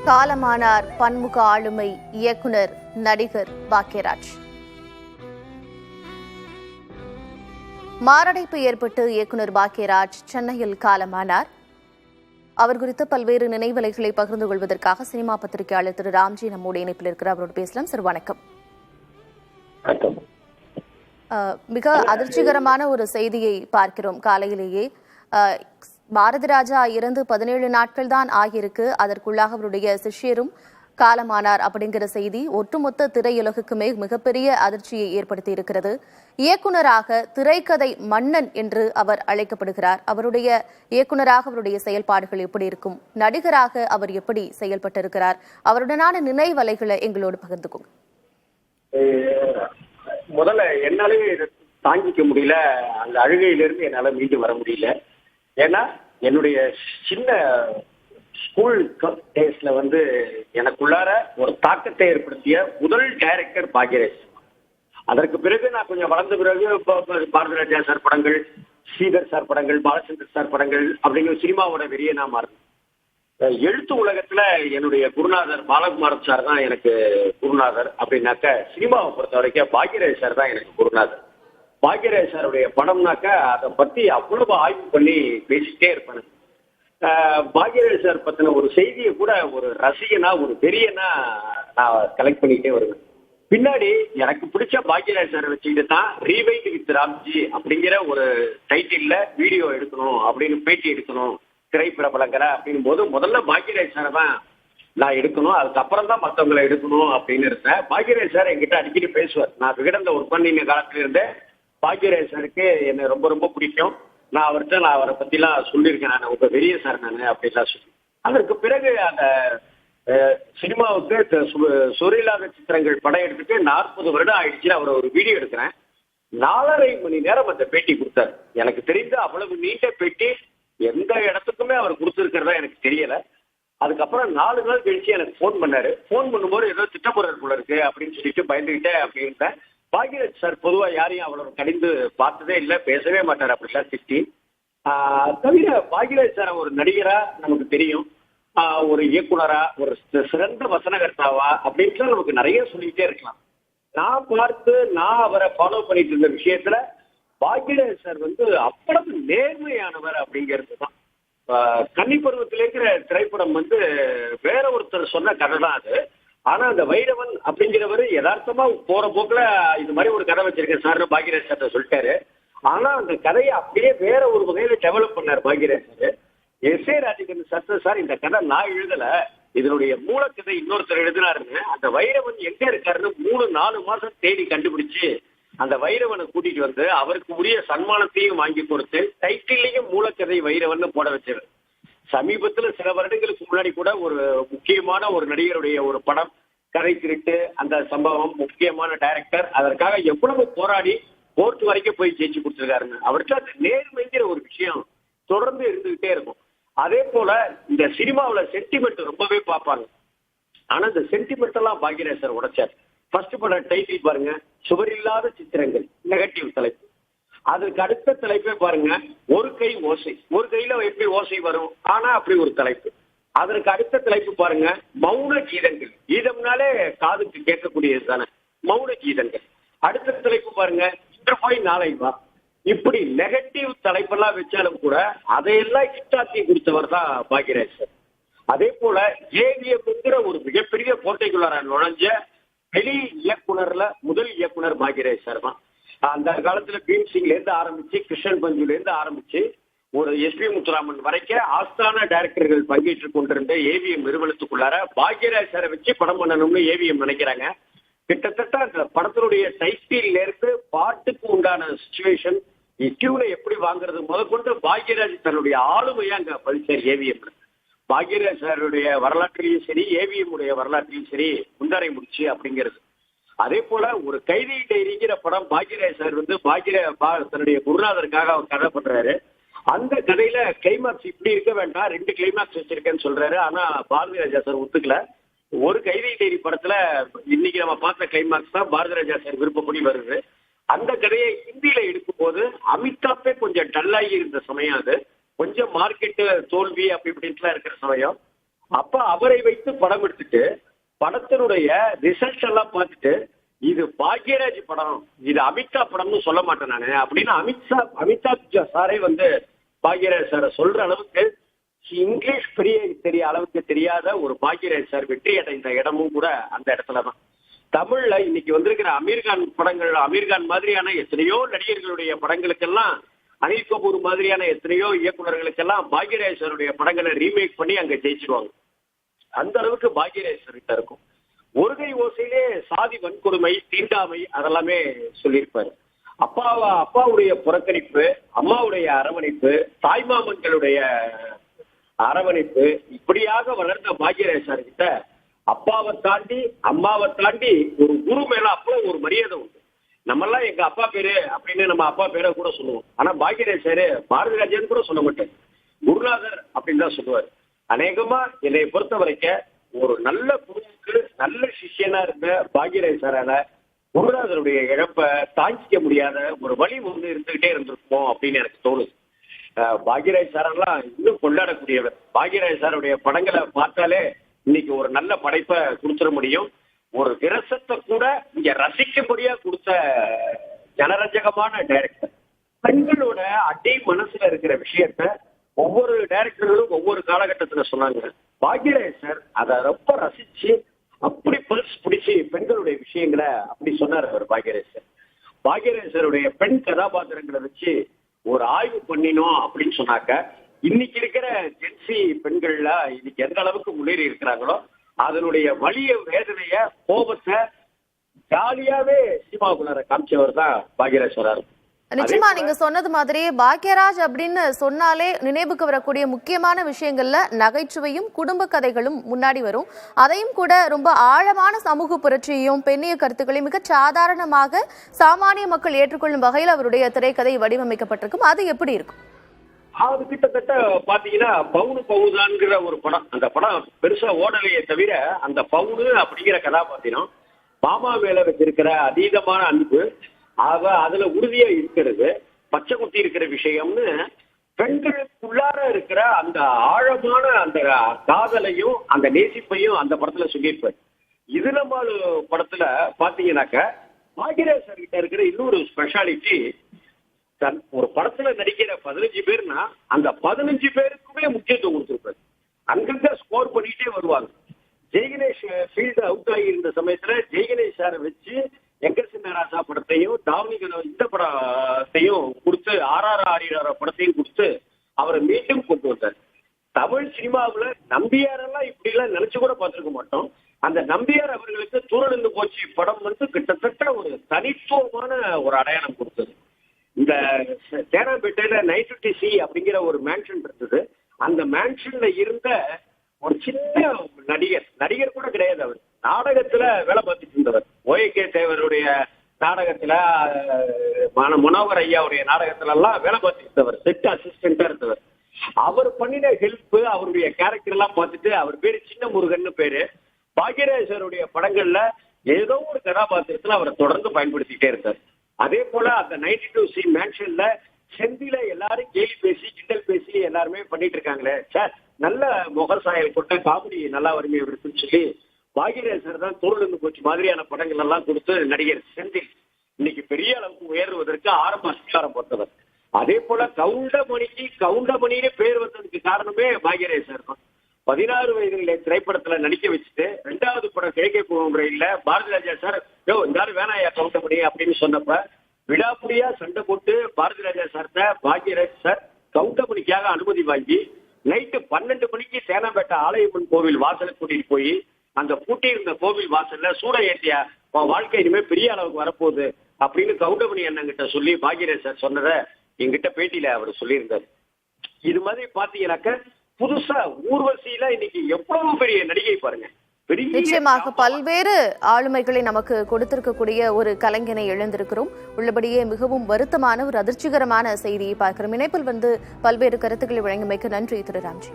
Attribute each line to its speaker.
Speaker 1: காலமானார் பன்முக ஆளுமை இயக்குனர் நடிகர் பாக்யராஜ். மாரடைப்பு ஏற்பட்டு இயக்குனர் பாக்யராஜ் சென்னையில் காலமானார். அவர் குறித்து பல்வேறு நினைவலைகளை பகிர்ந்து கொள்வதற்காக சினிமா பத்திரிகையாளர் திரு ராம்ஜி நம்மோடு இணைப்பில் இருக்கிறார். அவரோடு பேசலாம். சார் வணக்கம். மிக அதிர்ச்சிகரமான ஒரு செய்தியை பார்க்கிறோம் காலையிலேயே. பாரதி ராஜா இறந்து 17 நாட்கள் தான் ஆகியிருக்கு. அதற்குள்ளாக அவருடைய சிஷ்யரும் காலமானார் அப்படிங்கிற செய்தி ஒட்டுமொத்த திரையுலகுக்குமே மிகப்பெரிய அதிர்ச்சியை ஏற்படுத்தி இருக்கிறது. இயக்குனராக திரைக்கதை மன்னன் என்று அவர் அழைக்கப்படுகிறார். அவருடைய இயக்குனராக அவருடைய செயல்பாடுகள் எப்படி இருக்கும்? நடிகராக அவர் எப்படி செயல்பட்டிருக்கிறார்? அவருடனான நினைவலைகளை எங்களோடு பகிர்ந்துக்கோங்க.
Speaker 2: முதல்ல என்னாலே தாங்கிக்க முடியல. அந்த அழுகையிலிருந்து என்னால மீண்டு வர முடியல. ஏன்னா என்னுடைய சின்ன ஸ்கூல் டேஸ்ல எனக்குள்ளார ஒரு தாக்கத்தை ஏற்படுத்திய முதல் டைரக்டர் பாக்யராஜ். அதற்கு பிறகு நான் கொஞ்சம் வளர்ந்த பிறகு பாரதி ராஜா சார் படங்கள், ஸ்ரீதர் சார் படங்கள், பாலச்சந்தர் சார் படங்கள் அப்படிங்கிற சினிமாவோட வெறிய நான் மாறினேன். எழுத்து உலகத்துல என்னுடைய குருநாதர் பாலகுமாரன் சார் தான் எனக்கு குருநாதர். அப்படின்னாக்க சினிமாவை பொறுத்த வரைக்கும் பாக்யராஜ் சார் தான் எனக்கு குருநாதர். பாக்யராஜ் சாருடைய படம்னாக்க அதை பத்தி அவ்வளவு ஆய்வு பண்ணி பேசிட்டே இருப்பேன். பாக்யராஜ் சார் பத்தின ஒரு செய்தியை கூட ஒரு ரசிகனா ஒரு பெரியனா நான் கலெக்ட் பண்ணிக்கிட்டே வருவேன். பின்னாடி எனக்கு பிடிச்ச பாக்யராஜ் சாரை வச்சுக்கிட்டு தான் ரீவைண்ட் வித் ராம்ஜி அப்படிங்கிற ஒரு டைட்டில்ல வீடியோ எடுக்கணும் அப்படின்னு, பேட்டி எடுக்கணும் திரைப்பிரபலங்கிற அப்படின் போது முதல்ல பாக்யராஜ் சாரை தான் நான் எடுக்கணும், அதுக்கப்புறம் தான் மற்றவங்களை எடுக்கணும் அப்படின்னு இருந்தேன். பாக்யராஜ் சார் என்கிட்ட அடிக்கடி பேசுவார். நான் விகடன்ல ஒர்க் பண்ணின காலத்துல இருந்தே பாக்யராஜ் சாருக்கு என்னை ரொம்ப ரொம்ப பிடிக்கும். நான் அவரை பத்திலாம் சொல்லியிருக்கேன். நான் உங்க பெரிய சார் நான் அப்படின்லாம் சொல்லி. அதற்கு பிறகு அந்த சினிமாவுக்கு சொரில்லாத சித்திரங்கள் படம் எடுத்துட்டு 40 வருடம் ஆயிடுச்சு. அவரை ஒரு வீடியோ எடுக்கிறேன். 4.5 மணி நேரம் அந்த பேட்டி கொடுத்தாரு. எனக்கு தெரிந்த அவ்வளவு நீண்ட பேட்டி எந்த இடத்துக்குமே அவர் கொடுத்துருக்கிறதா எனக்கு தெரியல. அதுக்கப்புறம் 4 நாள் கழிச்சு எனக்கு ஃபோன் பண்ணாரு. ஃபோன் பண்ணும்போது ஏதோ திட்டப்பொருள் போல இருக்கு அப்படின்னு சொல்லிட்டு பயந்துகிட்டேன் அப்படின்ட்டேன். பாக்யராஜ் சார் பொதுவாக யாரையும் அவ்வளவு கடிந்து பார்த்ததே இல்லை, பேசவே மாட்டார் அப்படிலாம் திட்டி. தவிர பாக்யராஜ் சார் ஒரு நடிகரா நமக்கு தெரியும், ஒரு இயக்குனரா, ஒரு சிறந்த வசனகர்த்தாவா அப்படின்ட்டு நமக்கு நிறைய சொல்லிக்கிட்டே இருக்கலாம். நான் அவரை ஃபாலோ பண்ணிட்டு இருந்த விஷயத்துல பாக்யராஜ் சார் அவ்வளவு நேர்மையானவர் அப்படிங்கிறது தான். கன்னி பருவத்திலேங்கிற திரைப்படம் வேற ஒருத்தர் சொன்ன கதை தான் அது. ஆனா அந்த வைரவன் அப்படிங்கிறவரு யதார்த்தமா போற போக்குல இது மாதிரி ஒரு கதை வச்சிருக்கேன் சார் பாக்யராஜ் சார் சொல்லிட்டாரு. ஆனா அந்த கதையை அப்படியே வேற ஒரு வகையில டெவலப் பண்ணார் Bhagyaraj sir. SA. Rajakannan sir இந்த கதை நான் எழுதல, இதனுடைய மூலக்கதை இன்னொருத்தர் எழுதினாருங்க. அந்த வைரவன் எங்க இருக்காருன்னு 3-4 மாசம் தேடி கண்டுபிடிச்சு அந்த வைரவனை கூட்டிட்டு வந்து அவருக்கு உரிய சன்மானத்தையும் வாங்கி கொடுத்து டைட்டிலையும் மூலக்கதை வைரவன் போட வச்சாரு. சமீபத்துல சில வருடங்களுக்கு முன்னாடி கூட ஒரு முக்கியமான ஒரு நடிகருடைய ஒரு படம் கதை திருட்டு, அந்த சம்பவம் முக்கியமான டைரக்டர் அதற்காக எவ்வளவு போராடி கோர்ட் வரைக்கும் போய் ஜெயிச்சு கொடுத்துருக்காருங்க. அவருக்கு அந்த நேர்மைங்கிற ஒரு விஷயம் தொடர்ந்து இருந்துகிட்டே இருக்கும். அதே போல இந்த சினிமாவில் சென்டிமெண்ட் ரொம்பவே பார்ப்பாங்க. ஆனா இந்த சென்டிமெண்ட் எல்லாம் பாக்யராஜ் சார் உடைச்சார். ஃபர்ஸ்ட் படம் டைட்டில் பாருங்க, சுவரில்லாத சித்திரங்கள், நெகட்டிவ் தலைப்பு. அதற்கு அடுத்த தலைப்பே பாருங்க, ஒரு கை ஓசை. ஒரு கையில எப்படி ஓசை வரும், ஆனா அப்படி ஒரு தலைப்பு. அதற்கு அடுத்த தலைப்பு பாருங்க, மௌன கீதங்கள். கீதம்னாலே காதுக்கு கேட்கக்கூடியது தானே, மௌன கீதங்கள். அடுத்த தலைப்பு பாருங்க, இன்று போய் நாளை வா. இப்படி நெகட்டிவ் தலைப்பெல்லாம் வச்சாலும் கூட அதையெல்லாம் ஹிட்டாக்கி கொடுத்தவர் தான் பாக்யராஜ் சார். அதே போல ஏவிஎம்ங்கிற ஒரு மிகப்பெரிய கோட்டைக்குள்ளார நுழைஞ்ச வெளி இயக்குனர்ல முதல் இயக்குனர் பாக்யராஜ் சார் தான். அந்த காலத்துல பீம்சிங்ல இருந்து ஆரம்பிச்சு, கிருஷ்ணன் பஞ்சுல இருந்து ஆரம்பிச்சு ஒரு எஸ்.பி. முத்துராமன் வரைக்கும் ஆஸ்தான டைரக்டர்கள் பங்கேற்று கொண்டிருந்த ஏவிஎம் நிறுவனத்துக்குள்ளார பாக்யராஜ் சாரை வச்சு படம் பண்ணணும்னு ஏவிஎம் நினைக்கிறாங்க. கிட்டத்தட்ட அந்த படத்தினுடைய டைட்டில் இருந்து பாட்டுக்கு உண்டான சிச்சுவேஷன், டியூனை எப்படி வாங்குறது முதற்கொண்டு பாக்யராஜ் தன்னுடைய ஆளுமையா அங்க பதிச்சார் ஏவிஎம். பாக்யராஜ் சாருடைய வரலாற்றிலையும் சரி, ஏவிஎம் உடைய வரலாற்றிலையும் சரி முந்தரை முடிச்சு அப்படிங்கிறது. அதே போல ஒரு கைதி டைரிங்கிற படம் பாக்யராஜ் சார் தன்னுடைய குருநாதருக்காக அவர் கதை பண்றாரு. அந்த கதையில கிளைமாக்ஸ் இப்படி இருக்க வேண்டாம், 2 கிளைமாக்ஸ் வச்சிருக்கேன்னு சொல்றாரு. ஆனா பாரதி ராஜா சார் ஒத்துக்கல. ஒரு கைதி டைரி படத்துல இன்னைக்கு நம்ம பார்த்த கிளைமாக்ஸ் தான் பாரதி ராஜா சார் விருப்பப்படி வருது. அந்த கதையை ஹிந்தியில எடுக்கும் போது அமிதாப்பே கொஞ்சம் டல்லாகி இருந்த சமயம் அது. கொஞ்சம் மார்க்கெட்டு தோல்வி அப்படி இப்படின்ட்டுலாம் இருக்கிற சமயம். அப்ப அவரை வைத்து படம் எடுத்துட்டு படத்தினுடைய ரிசல்ட் எல்லாம் பார்த்துட்டு இது பாக்யராஜ் படம், இது அமிதாப் படம்னு சொல்ல மாட்டேன் நானு அப்படின்னு அமிதாப் சாரே வந்து பாக்யராஜ் சாரை சொல்ற அளவுக்கு இங்கிலீஷ் தெரிய அளவுக்கு தெரியாத ஒரு பாக்யராஜ் சார் வெற்றி அடைந்த இடமும் கூட அந்த இடத்துலதான். தமிழ்ல இன்னைக்கு வந்திருக்கிற அமீர்கான் படங்கள், அமீர்கான் மாதிரியான எத்தனையோ நடிகர்களுடைய படங்களுக்கெல்லாம், அனில் கபூர் மாதிரியான எத்தனையோ இயக்குநர்களுக்கெல்லாம் பாக்யராஜ் சாருடைய படங்களை ரீமேக் பண்ணி அங்க ஜெயிச்சிருவாங்க. அந்த அளவுக்கு பாக்யராஜ் சார் கிட்ட இருக்கும். ஒருகை ஓசையிலே சாதி வன்கொடுமை, தீண்டாமை அதெல்லாமே சொல்லியிருப்பாரு. அப்பாவுடைய புறக்கணிப்பு, அம்மாவுடைய அரவணைப்பு, தாய்மாமன்களுடைய அரவணைப்பு, இப்படியாக வளர்ந்த பாக்யராஜ் சார் கிட்ட அப்பாவை தாண்டி அம்மாவை தாண்டி ஒரு குரு மேல அப்போ ஒரு மரியாதை உண்டு. நம்மெல்லாம் எங்க அப்பா பேரு அப்படின்னு நம்ம அப்பா பேரை கூட சொல்லுவோம். ஆனா பாக்யராஜ் சாரு பாரதிராஜன் கூட சொல்ல மாட்டார், குருநாதர் அப்படின்னு தான் சொல்லுவார். அநேகமா என்னை பொறுத்த வரைக்கும் ஒரு நல்ல குருவுக்கு நல்ல சிஷியனா இருந்த பாக்யராஜ் சாரால குருநாதருடைய இழப்பை தாங்கிக்க முடியாத ஒரு வழி ஒன்று இருந்துகிட்டே இருந்திருக்கும் அப்படின்னு எனக்கு தோணுது. பாக்யராஜ் சாரெல்லாம் இன்னும் கொண்டாடக்கூடியவர். பாக்யராஜ் சாருடைய படங்களை பார்த்தாலே இன்னைக்கு ஒரு நல்ல படைப்பை கொடுத்துட முடியும். ஒரு விரசத்தை கூட இங்க ரசிக்கும்படியா கொடுத்த ஜனரஞ்சகமான டைரக்டர். பெண்களோட அடி மனசுல இருக்கிற விஷயத்த ஒவ்வொரு டைரக்டர்களும் ஒவ்வொரு காலகட்டத்துல சொன்னாங்க. பாக்யராஜ் சார் அதை ரொம்ப ரசிச்சு அப்படி பல்ஸ் பிடிச்சி பெண்களுடைய விஷயங்களை அப்படி சொன்னார் அவர் பாக்யராஜ் சார். பாக்யராஜ் சாருடைய பெண் கதாபாத்திரங்களை வச்சு ஒரு ஆய்வு பண்ணினோம் அப்படின்னு சொன்னாக்க, இன்னைக்கு இருக்கிற ஜென்சி பெண்கள்ல இன்னைக்கு எந்த அளவுக்கு முன்னேறி இருக்கிறாங்களோ அதனுடைய வலிய, வேதனைய, கோபத்தை ஜாலியாவே சினிமாக்குள்ளார காமிச்சவர் தான் பாக்யராஜ் சார்.
Speaker 1: நிச்சயமா நீங்க சொன்னது மாதிரி பாக்யராஜ் அப்படின்னு சொன்னாலே நினைவுக்கு வரக்கூடிய முக்கியமான விஷயங்கள்ல நகைச்சுவையும் குடும்ப கதைகளும் முன்னாடி வரும். அதையும் கூட ரொம்ப ஆழமான சமூக புரட்சியையும் பெண்ணிய கருத்துக்களையும் மிக சாதாரணமாக சாமானிய மக்கள் ஏற்றுக்கொள்ளும் வகையில் அவருடைய திரைக்கதை வடிவமைக்கப்பட்டிருக்கும். அது எப்படி இருக்கும்?
Speaker 2: அது கிட்டத்தட்ட பாத்தீங்கன்னா பவுனு பவுதான்ங்கிற ஒரு படம். அந்த படம் பெருசா ஓடலையே தவிர அந்த பவுனு அப்படிங்கிற கதாபாத்திரம் மாமா மேல வச்சிருக்கிற அதீதமான அன்பு, அதுல உறுதியா இருக்கிறது, பச்சை குத்தி இருக்கிற விஷயம்னு பெண்களுக்குள்ளார இருக்கிற அந்த ஆழமான அந்த காதலையும் அந்த நேசிப்பையும் அந்த படத்துல சொல்லியிருப்பாரு. இது நம்ம படத்துல பாத்தீங்கன்னாக்க பாக்யராஜ் சார் கிட்ட இருக்கிற இன்னொரு ஸ்பெஷாலிட்டி, ஒரு படத்துல நடிக்கிற 15 பேர்னா அந்த 15 பேருக்குமே முக்கியத்துவம் கொடுத்திருப்பாரு. அங்கிருந்த ஸ்கோர் பண்ணிட்டே வருவாங்க. ஜெய்கணேஷ் ஃபீல்டு அவுட் ஆகி இருந்த சமயத்துல ஜெய்கணேஷ் சாரை வச்சு எங்க சின்ன ராசா படத்தையும் தாவணிகன இந்த படத்தையும் கொடுத்து ஆர்ஆர் படத்தையும் கொடுத்து அவரை மீண்டும் கொண்டு வந்தார். தமிழ் சினிமாவுல நம்பியாரெல்லாம் இப்படி எல்லாம் நினைச்சு கூட பார்த்திருக்க மாட்டோம். அந்த நம்பியார் அவர்களுக்கு தூரணிந்து போச்சு படம் வந்து கிட்டத்தட்ட ஒரு தனித்துவமான ஒரு அடையாளம் கொடுத்தது. இந்த தேனாம்பேட்டையில நைட் சி அப்படிங்கிற ஒரு மேன்ஷன் இருந்தது. அந்த மேன்ஷன்ல இருந்த ஒரு சின்ன நடிகர் கூட கிடையாது. அவர் நாடகத்துல வேலை பார்த்துட்டு இருந்தவர். ஓஏகே தேவருடைய நாடகத்துல, மனோகர் ஐயாவுடைய நாடகத்துல எல்லாம் வேலை பார்த்துட்டு இருந்தவர். செட் அசிஸ்டண்டா இருந்தவர். அவர் பண்ணின ஹெல்ப், அவருடைய கேரக்டர் எல்லாம் பார்த்துட்டு, அவர் பேரு சின்ன முருகன் பேரு, பாக்யராஜ் சாருடைய படங்கள்ல ஏதோ ஒரு கதாபாத்திரத்துல அவரை தொடர்ந்து பயன்படுத்திட்டே இருந்தார். அதே போல அந்த 92C மேன்ஷன்ல செந்தில எல்லாரும் கேலி பேசி கிண்டல் பேசி எல்லாருமே பண்ணிட்டு இருக்காங்களே சார், நல்ல முகர் சாயல் கொண்ட காமெடி நல்லா வறுமை இருக்குன்னு சொல்லி பாக்யராஜ் சார் தான் தோல்ந்து போச்சு மாதிரியான படங்கள் எல்லாம் கொடுத்து நடிகர் செந்தில் இன்னைக்கு பெரிய அளவுக்கு உயர்வதற்கு ஆரம்ப அஸ்திகாரம் போட்டவர். அதே போல கவுண்டமணின்னு பேர் வந்ததுக்கு காரணமே பாக்யராஜ் சார் தான். 16 வயதுல திரைப்படத்துல நடிக்க வச்சுட்டு 2வது படம் கிழக்கே போகும் முறையில பாரதிராஜா சார் இந்த வேணாயா கவுண்டமணி அப்படின்னு சொன்னப்ப விடாப்புடியா சண்டை போட்டு பாரதிராஜா சார்ட்ட பாக்யராஜ் சார் கவுண்டமணிக்காக அனுமதி வாங்கி நைட்டு 12 மணிக்கு சேனாம்பேட்டை ஆலயம்மன் கோவில் வாசலுக்கு கூட்டிட்டு போய் அந்த பூட்டி இருந்த கோவில் வாசல்ல சூட ஏற்றியா வாழ்க்கை இனிமே பெரிய அளவுக்கு வரப்போகுது அப்படின்னு கவுண்டமணி அண்ணங்கிட்ட சொல்லி பாக்யராஜ் சார் சொன்னதை எங்கிட்ட பேட்டியில அவர் சொல்லியிருந்தார். இது மாதிரி பாத்தீங்கன்னாக்க புதுசா ஊர்வசியில இன்னைக்கு எவ்வளவு பெரிய நடிகை பாருங்க.
Speaker 1: நிச்சயமாக பல்வேறு ஆளுமைகளை நமக்கு கொடுத்திருக்கக்கூடிய ஒரு கலைஞனை எழுந்திருக்கிறோம். உள்ளபடியே மிகவும் வருத்தமான ஒரு அதிர்ச்சிகரமான செய்தியை பார்க்கிறோம். இணைப்பில் வந்து பல்வேறு கருத்துக்களை வழங்கியமைக்கு நன்றி திரு ராம்ஜி.